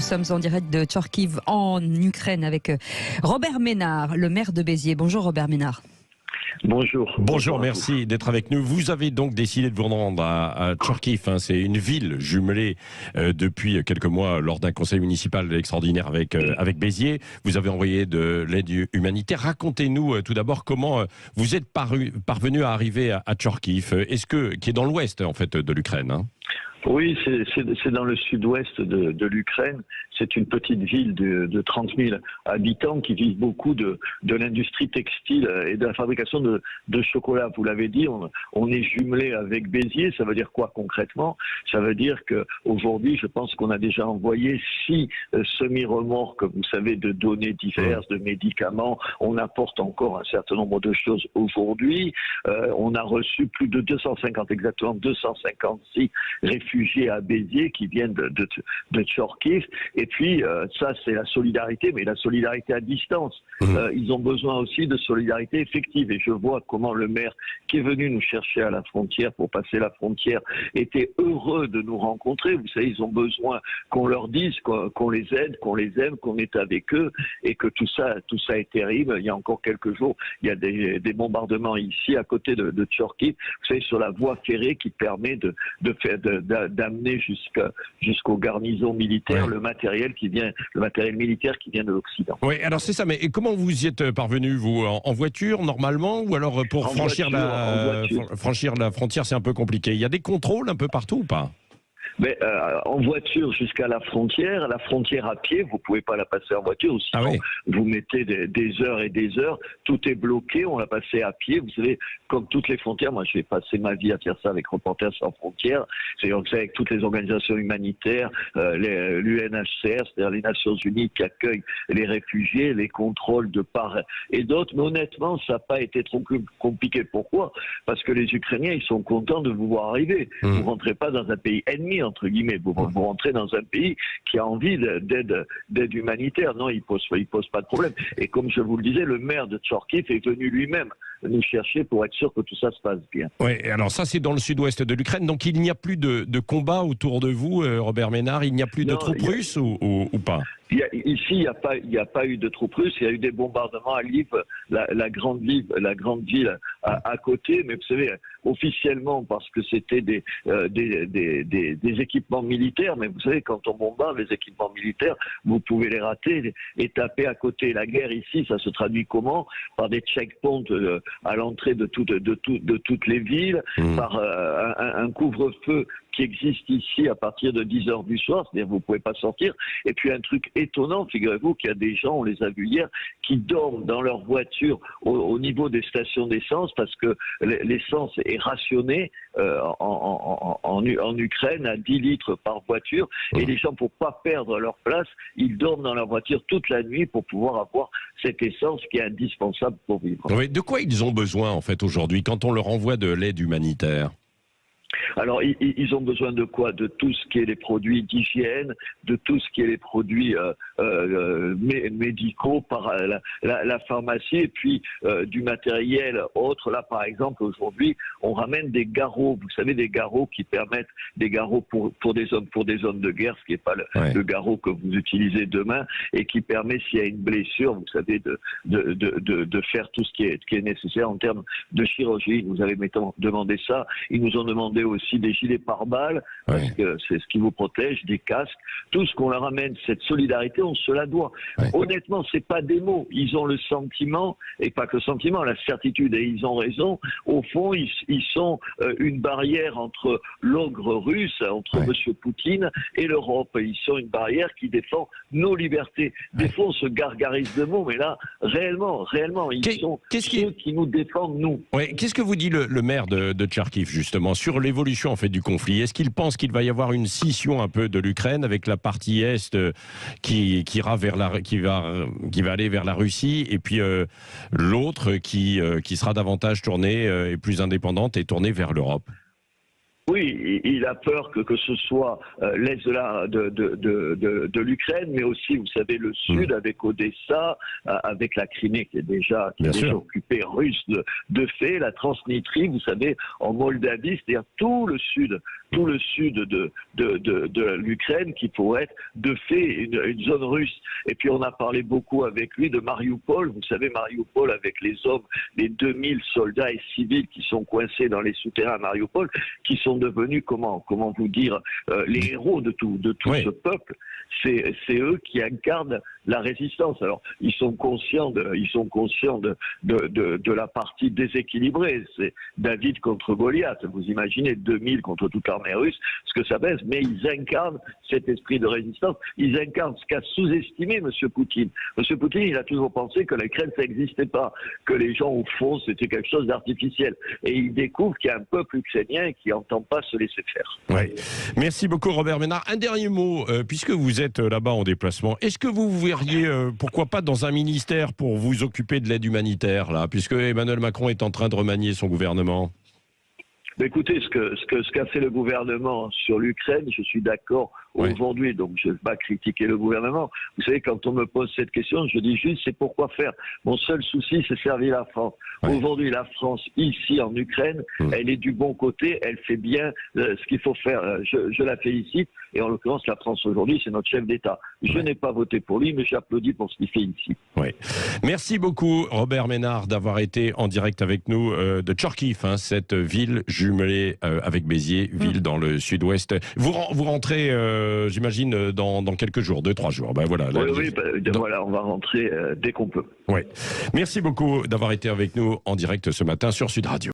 sommes en direct de Tcharkiv en Ukraine avec Robert Ménard, le maire de Béziers. Bonjour Robert Ménard. Bonjour. Bonjour, merci d'être avec nous. Vous avez donc décidé de vous rendre à Tcharkiv. C'est une ville jumelée depuis quelques mois lors d'un conseil municipal extraordinaire avec Béziers. Vous avez envoyé de l'aide humanitaire. Racontez-nous tout d'abord comment vous êtes parvenu à arriver à Tcharkiv, qui est dans l'ouest en fait de l'Ukraine. Oui, c'est dans le sud-ouest de l'Ukraine. C'est une petite ville de 30 000 habitants qui vivent beaucoup de l'industrie textile et de la fabrication de chocolat. Vous l'avez dit, on est jumelé avec Béziers. Ça veut dire quoi concrètement? Ça veut dire qu'aujourd'hui, je pense qu'on a déjà envoyé 6 semi-remorques, vous savez, de données diverses, de médicaments. On apporte encore un certain nombre de choses aujourd'hui. On a reçu plus de 250, exactement 256 réfugiés à Béziers qui viennent de Tcharkiv. Et puis, ça, c'est la solidarité, mais la solidarité à distance. Ils ont besoin aussi de solidarité effective. Et je vois comment le maire qui est venu nous chercher à la frontière pour passer la frontière était heureux de nous rencontrer. Vous savez, ils ont besoin qu'on leur dise qu'on les aide, qu'on les aime, qu'on est avec eux et que tout ça est terrible. Il y a encore quelques jours, il y a des bombardements ici, à côté de Tcharkiv. Vous savez, sur la voie ferrée qui permet d'amener jusqu'au garnison militaire le matériel militaire qui vient de l'Occident. Oui, alors c'est ça, mais comment vous y êtes parvenu, vous, en voiture normalement, ou alors pour franchir la frontière, c'est un peu compliqué? Il y a des contrôles un peu partout ou pas? Mais en voiture jusqu'à la frontière à pied, vous pouvez pas la passer en voiture, ou sinon vous mettez des heures et des heures, tout est bloqué, on l'a passé à pied. Vous savez, comme toutes les frontières, moi je vais passer ma vie à faire ça avec Reporters sans frontières, c'est-à-dire avec toutes les organisations humanitaires, l'UNHCR, c'est-à-dire les Nations Unies qui accueillent les réfugiés, les contrôles de part et d'autre, mais honnêtement ça n'a pas été trop compliqué. Pourquoi? Parce que les Ukrainiens, ils sont contents de vous voir arriver. Vous rentrez pas dans un pays ennemi, entre guillemets, vous rentrez dans un pays qui a envie d'aide humanitaire. Non, il pose pas de problème. Et comme je vous le disais, le maire de Tcharkiv est venu lui-même nous chercher pour être sûr que tout ça se passe bien. Oui, alors ça c'est dans le sud-ouest de l'Ukraine, donc il n'y a plus de combat autour de vous, Robert Ménard, il n'y a plus de troupes russes ou pas? Ici, il n'y a pas eu de troupes russes. Il y a eu des bombardements à Lviv, la grande ville à côté. Mais vous savez, officiellement, parce que c'était des équipements militaires. Mais vous savez, quand on bombarde les équipements militaires, vous pouvez les rater et taper à côté. La guerre ici, ça se traduit comment? Par des checkpoints à l'entrée de toutes les villes, par un couvre-feu qui existe ici à partir de 10h du soir, c'est-à-dire vous ne pouvez pas sortir. Et puis un truc étonnant, figurez-vous qu'il y a des gens, on les a vus hier, qui dorment dans leur voiture au niveau des stations d'essence parce que l'essence est rationnée en Ukraine à 10 litres par voiture. Et les gens, pour ne pas perdre leur place, ils dorment dans leur voiture toute la nuit pour pouvoir avoir cette essence qui est indispensable pour vivre. Oui, de quoi ils ont besoin en fait aujourd'hui quand on leur envoie de l'aide humanitaire? Alors, ils ont besoin de quoi? De tout ce qui est les produits d'hygiène, de tout ce qui est les produits médicaux par la pharmacie, et puis du matériel autre. Là, par exemple, aujourd'hui, on ramène des garrots. Vous savez, des garrots qui permettent, des garrots pour des zones de guerre, ce qui n'est pas le garrot que vous utilisez demain, et qui permet, s'il y a une blessure, vous savez, de faire tout ce qui est nécessaire en termes de chirurgie. Ils nous avaient demandé ça. Ils nous ont demandé aussi des gilets pare-balles, parce que c'est ce qui vous protège, des casques, tout ce qu'on leur amène, cette solidarité, on se la doit. Honnêtement, c'est pas des mots. Ils ont le sentiment, et pas que le sentiment, la certitude, et ils ont raison. Au fond, ils sont une barrière entre l'ogre russe, entre M. Poutine et l'Europe. Ils sont une barrière qui défend nos libertés. Des fois, on se gargarise de mots, mais là, réellement, ils sont ceux qui nous défendent, nous. Qu'est-ce que vous dit le maire de Tcharkiv, justement, sur l'évolution en fait du conflit? Est-ce qu'il pense qu'il va y avoir une scission un peu de l'Ukraine avec la partie est qui va aller vers la Russie et puis l'autre qui sera davantage tournée et plus indépendante et tournée vers l'Europe? Oui, il a peur que ce soit l'est de l'Ukraine, mais aussi, vous savez, le sud avec Odessa, avec la Crimée qui est déjà occupée russe de fait, la Transnistrie, vous savez, en Moldavie, c'est-à-dire tout le sud de l'Ukraine qui pourrait être de fait une zone russe. Et puis on a parlé beaucoup avec lui de Mariupol, vous savez, Mariupol avec les hommes, les 2000 soldats et civils qui sont coincés dans les souterrains à Mariupol, qui sont devenus, comment vous dire, les héros de tout ce peuple. C'est eux qui incarnent la résistance. Alors, ils sont conscients de la partie déséquilibrée. C'est David contre Goliath. Vous imaginez 2000 contre toute l'armée russe, ce que ça baisse. Mais ils incarnent cet esprit de résistance. Ils incarnent ce qu'a sous-estimé M. Poutine. M. Poutine, il a toujours pensé que l'Ukraine, ça n'existait pas, que les gens, au fond, c'était quelque chose d'artificiel. Et il découvre qu'il y a un peuple ukrainien qui n'entend pas se laisser faire. Ouais. Merci beaucoup, Robert Ménard. Un dernier mot, puisque vous êtes là-bas en déplacement, est-ce que vous verriez, pourquoi pas, dans un ministère pour vous occuper de l'aide humanitaire, là, puisque Emmanuel Macron est en train de remanier son gouvernement? Mais écoutez, ce qu'a fait le gouvernement sur l'Ukraine, je suis d'accord aujourd'hui, donc je ne vais pas critiquer le gouvernement. Vous savez, quand on me pose cette question, je dis juste, c'est pourquoi faire. Mon seul souci, c'est servir la France. Aujourd'hui, la France, ici en Ukraine, elle est du bon côté, elle fait bien ce qu'il faut faire. Je la félicite, et en l'occurrence, la France aujourd'hui, c'est notre chef d'État. Je n'ai pas voté pour lui, mais j'applaudis pour ce qu'il fait ici. Merci beaucoup, Robert Ménard, d'avoir été en direct avec nous de Tchorkiv, cette ville jumelée avec Béziers, ville dans le sud-ouest. Vous rentrez, j'imagine, dans quelques jours, 2-3 jours. Ben voilà, voilà, on va rentrer dès qu'on peut. Merci beaucoup d'avoir été avec nous en direct ce matin sur Sud Radio.